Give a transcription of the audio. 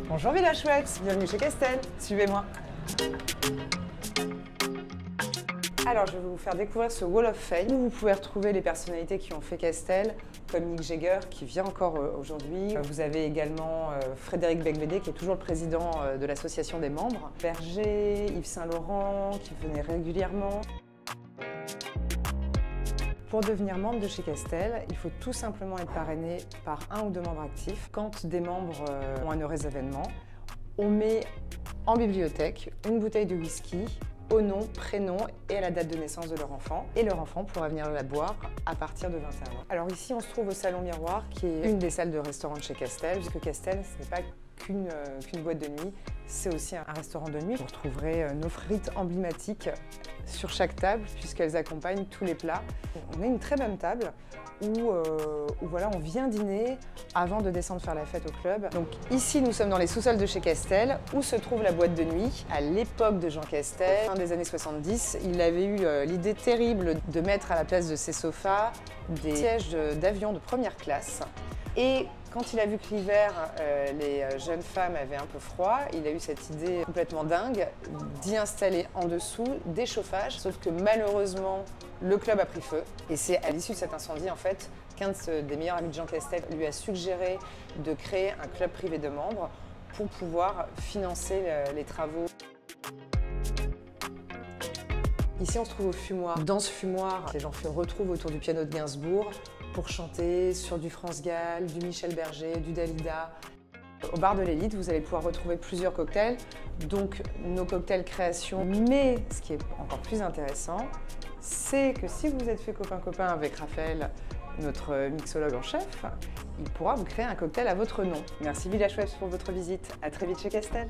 Bonjour Village Chouette, bienvenue chez Castel, suivez-moi. Alors je vais vous faire découvrir ce Wall of Fame où vous pouvez retrouver les personnalités qui ont fait Castel, comme Mick Jagger qui vient encore aujourd'hui. Vous avez également Frédéric Becbédé qui est toujours le président de l'association des membres. Berger, Yves Saint-Laurent qui venait régulièrement. Pour devenir membre de chez Castel, il faut tout simplement être parrainé par un ou deux membres actifs. Quand des membres ont un heureux événement, on met en bibliothèque une bouteille de whisky au nom, prénom et à la date de naissance de leur enfant. Et leur enfant pourra venir la boire à partir de 21 ans. Alors ici, on se trouve au Salon Miroir, qui est une des salles de restaurant de chez Castel, puisque Castel, ce n'est pas qu'une boîte de nuit, c'est aussi un restaurant de nuit. Vous retrouverez nos frites emblématiques sur chaque table, puisqu'elles accompagnent tous les plats. On a une très bonne table où voilà, on vient dîner avant de descendre faire la fête au club. Donc ici, nous sommes dans les sous-sols de chez Castel, où se trouve la boîte de nuit. À l'époque de Jean Castel, fin des années 70, il avait eu l'idée terrible de mettre à la place de ses sofas des sièges d'avion de première classe. Et quand il a vu que l'hiver, les jeunes femmes avaient un peu froid, il a eu cette idée complètement dingue d'y installer en dessous des chauffages. Sauf que malheureusement, le club a pris feu. Et c'est à l'issue de cet incendie, en fait, qu'un des meilleurs amis de Jean Castel lui a suggéré de créer un club privé de membres pour pouvoir financer les travaux. Ici, on se trouve au fumoir. Dans ce fumoir, les gens se retrouvent autour du piano de Gainsbourg pour chanter sur du France Gall, du Michel Berger, du Dalida. Au bar de l'Élite, vous allez pouvoir retrouver plusieurs cocktails, donc nos cocktails création. Mais ce qui est encore plus intéressant, c'est que si vous êtes fait copain-copain avec Raphaël, notre mixologue en chef, il pourra vous créer un cocktail à votre nom. Merci Village Chouette pour votre visite. À très vite chez Castel.